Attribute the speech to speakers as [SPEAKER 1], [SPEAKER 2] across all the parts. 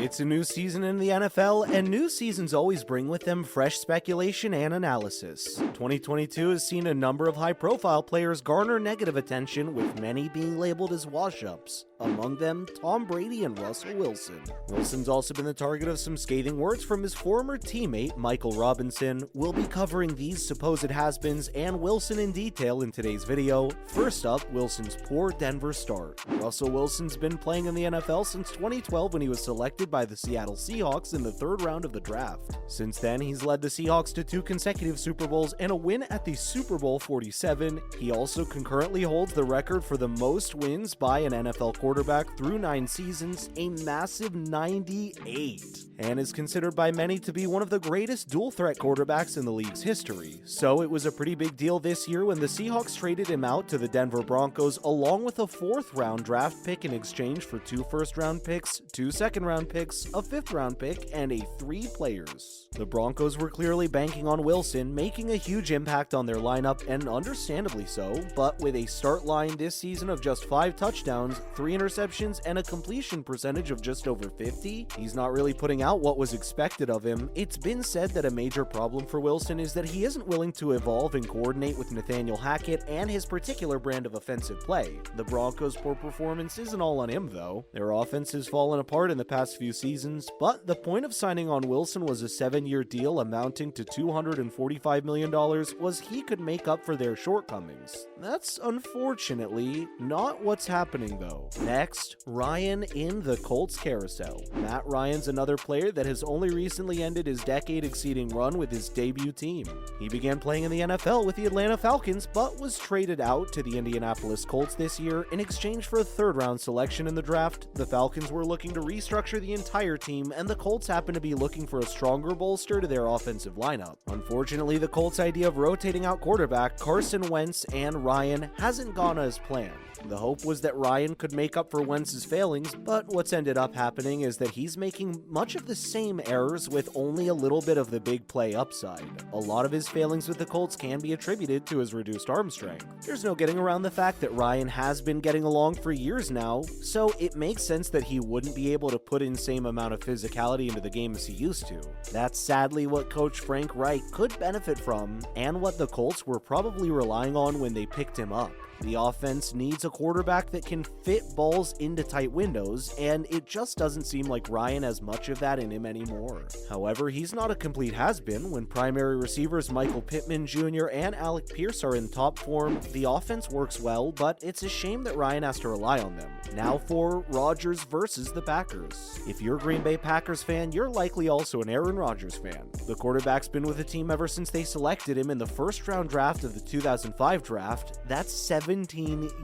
[SPEAKER 1] It's a new season in the NFL, and new seasons always bring with them fresh speculation and analysis. 2022 has seen a number of high-profile players garner negative attention, with many being labeled as wash-ups. Among them, Tom Brady and Russell Wilson. Wilson's also been the target of some scathing words from his former teammate, Michael Robinson. We'll be covering these supposed has-beens and Wilson in detail in today's video. First up, Wilson's poor Denver start. Russell Wilson's been playing in the NFL since 2012 when he was selected by the Seattle Seahawks in the third round of the draft. Since then, he's led the Seahawks to 2 consecutive Super Bowls and a win at the Super Bowl 47. He also concurrently holds the record for the most wins by an NFL quarterback through 9 seasons, a massive 98, and is considered by many to be one of the greatest dual-threat quarterbacks in the league's history. So it was a pretty big deal this year when the Seahawks traded him out to the Denver Broncos along with a 4th-round draft pick in exchange for 2 first-round picks, 2 second-round picks, a 5th-round pick, and 3 players. The Broncos were clearly banking on Wilson, making a huge impact on their lineup, and understandably so, but with a start line this season of just 5 touchdowns, 3 interceptions, and a completion percentage of just over 50, he's not really putting out what was expected of him. It's been said that a major problem for Wilson is that he isn't willing to evolve and coordinate with Nathaniel Hackett and his particular brand of offensive play. The Broncos' poor performance isn't all on him, though. Their offense has fallen apart in the past few seasons, but the point of signing on Wilson was a 7-year deal amounting to $245 million was he could make up for their shortcomings. That's unfortunately not what's happening, though. Next, Ryan in the Colts carousel. Matt Ryan's another player that has only recently ended his decade-exceeding run with his debut team. He began playing in the NFL with the Atlanta Falcons, but was traded out to the Indianapolis Colts this year in exchange for a 3rd-round selection in the draft. The Falcons were looking to restructure the entire team, and the Colts happened to be looking for a stronger bolster to their offensive lineup. Unfortunately, the Colts' idea of rotating out quarterback Carson Wentz and Ryan hasn't gone as planned. The hope was that Ryan could make up for Wentz's failings, but what's ended up happening is that he's making much of the same errors with only a little bit of the big play upside. A lot of his failings with the Colts can be attributed to his reduced arm strength. There's no getting around the fact that Ryan has been getting along for years now, so it makes sense that he wouldn't be able to put in the same amount of physicality into the game as he used to. That's sadly what Coach Frank Reich could benefit from, and what the Colts were probably relying on when they picked him up. The offense needs a quarterback that can fit balls into tight windows, and it just doesn't seem like Ryan has much of that in him anymore. However, he's not a complete has-been. When primary receivers Michael Pittman Jr. and Alec Pierce are in top form, the offense works well, but it's a shame that Ryan has to rely on them. Now for Rodgers versus the Packers. If you're a Green Bay Packers fan, you're likely also an Aaron Rodgers fan. The quarterback's been with the team ever since they selected him in the 1st-round draft of the 2005 draft. That's 17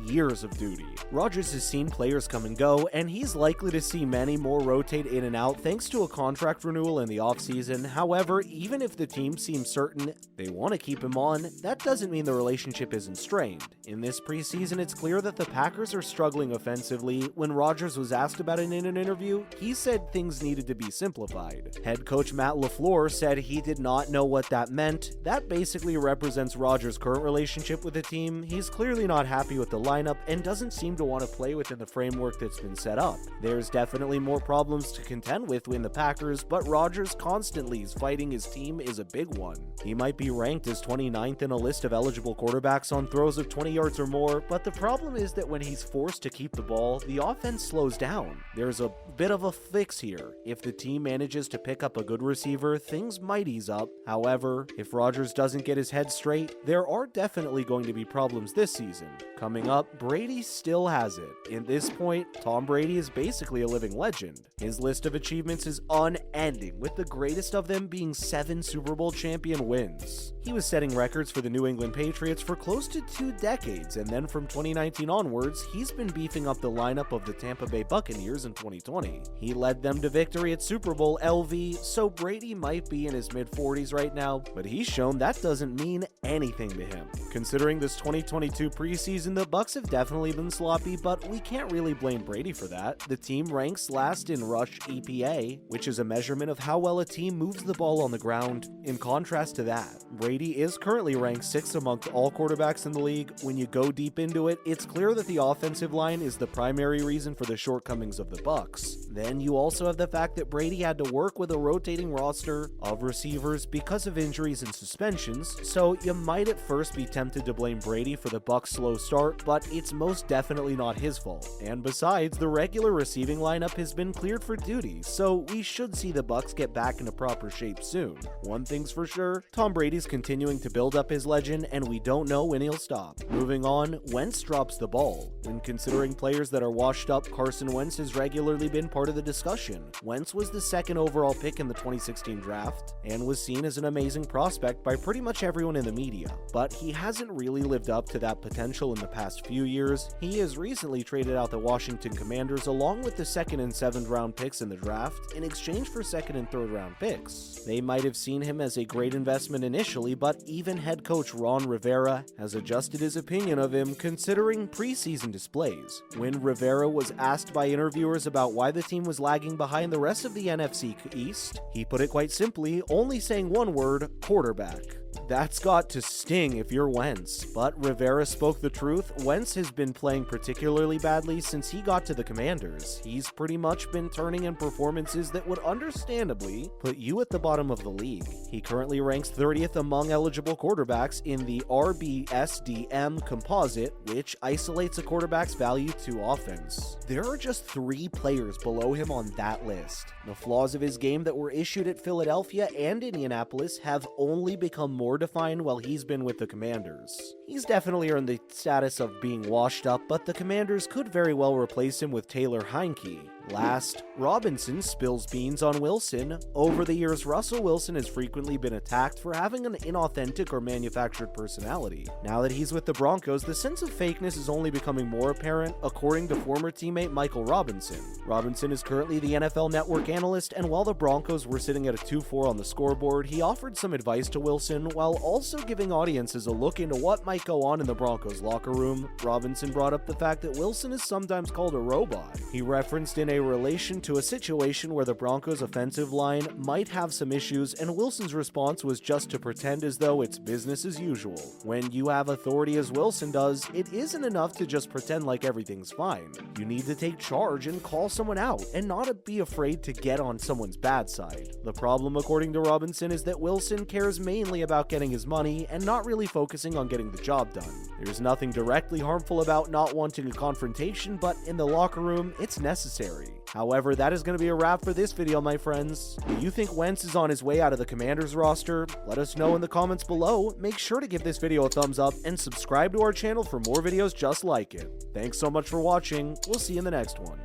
[SPEAKER 1] years of duty. Rodgers has seen players come and go, and he's likely to see many more rotate in and out thanks to a contract renewal in the offseason. However, even if the team seems certain they want to keep him on, that doesn't mean the relationship isn't strained. In this preseason, it's clear that the Packers are struggling offensively. When Rodgers was asked about it in an interview, he said things needed to be simplified. Head coach Matt LaFleur said he did not know what that meant. That basically represents Rodgers' current relationship with the team. He's clearly not happy with the lineup and doesn't seem to want to play within the framework that's been set up. There's definitely more problems to contend with in the Packers, but Rodgers constantly fighting his team is a big one. He might be ranked as 29th in a list of eligible quarterbacks on throws of 20 yards or more, but the problem is that when he's forced to keep the ball, the offense slows down. There's a bit of a fix here. If the team manages to pick up a good receiver, things might ease up. However, if Rodgers doesn't get his head straight, there are definitely going to be problems this season. Coming up, Brady still has it. At this point, Tom Brady is basically a living legend. His list of achievements is unending, with the greatest of them being 7 Super Bowl champion wins. He was setting records for the New England Patriots for close to 2 decades, and then from 2019 onwards, he's been beefing up the lineup of the Tampa Bay Buccaneers in 2020. He led them to victory at Super Bowl LV, so Brady might be in his mid-40s right now, but he's shown that doesn't mean anything to him. Considering this 2022 preseason preseason, the Bucs have definitely been sloppy, but we can't really blame Brady for that. The team ranks last in rush EPA, which is a measurement of how well a team moves the ball on the ground. In contrast to that, Brady is currently ranked 6th amongst all quarterbacks in the league. When you go deep into it, it's clear that the offensive line is the primary reason for the shortcomings of the Bucs. Then you also have the fact that Brady had to work with a rotating roster of receivers because of injuries and suspensions, so you might at first be tempted to blame Brady for the Bucs' slow start, but it's most definitely not his fault. And besides, the regular receiving lineup has been cleared for duty, so we should see the Bucs get back into proper shape soon. One thing's for sure, Tom Brady's continuing to build up his legend, and we don't know when he'll stop. Moving on, Wentz drops the ball. When considering players that are washed up, Carson Wentz has regularly been part of the discussion. Wentz was the 2nd overall pick in the 2016 draft, and was seen as an amazing prospect by pretty much everyone in the media, but he hasn't really lived up to that potential in the past few years. He has recently traded out the Washington Commanders along with the 2nd and 7th round picks in the draft in exchange for 2nd and 3rd round picks. They might have seen him as a great investment initially, but even head coach Ron Rivera has adjusted his opinion of him considering preseason displays. When Rivera was asked by interviewers about why the team was lagging behind the rest of the NFC East, he put it quite simply, only saying one word: quarterback. That's got to sting if you're Wentz, but Rivera spoke the truth. Wentz has been playing particularly badly since he got to the Commanders. He's pretty much been turning in performances that would understandably put you at the bottom of the league. He currently ranks 30th among eligible quarterbacks in the RBSDM composite, which isolates a quarterback's value to offense. There are just 3 players below him on that list. The flaws of his game that were issued at Philadelphia and Indianapolis have only become more defined while he's been with the Commanders. He's definitely earned the status of being washed up, but the Commanders could very well replace him with Taylor Heineke. Last, Robinson spills beans on Wilson. Over the years, Russell Wilson has frequently been attacked for having an inauthentic or manufactured personality. Now that he's with the Broncos, the sense of fakeness is only becoming more apparent, according to former teammate Michael Robinson. Robinson is currently the NFL Network analyst, and while the Broncos were sitting at a 2-4 on the scoreboard, he offered some advice to Wilson while also giving audiences a look into what might go on in the Broncos locker room. Robinson brought up the fact that Wilson is sometimes called a robot. He referenced in a relation to a situation where the Broncos' offensive line might have some issues, and Wilson's response was just to pretend as though it's business as usual. When you have authority as Wilson does, it isn't enough to just pretend like everything's fine. You need to take charge and call someone out, and not be afraid to get on someone's bad side. The problem, according to Robinson, is that Wilson cares mainly about getting his money and not really focusing on getting the job done. There's nothing directly harmful about not wanting a confrontation, but in the locker room, it's necessary. However, that is going to be a wrap for this video, my friends. Do you think Wentz is on his way out of the Commanders roster? Let us know in the comments below. Make sure to give this video a thumbs up and subscribe to our channel for more videos just like it. Thanks so much for watching. We'll see you in the next one.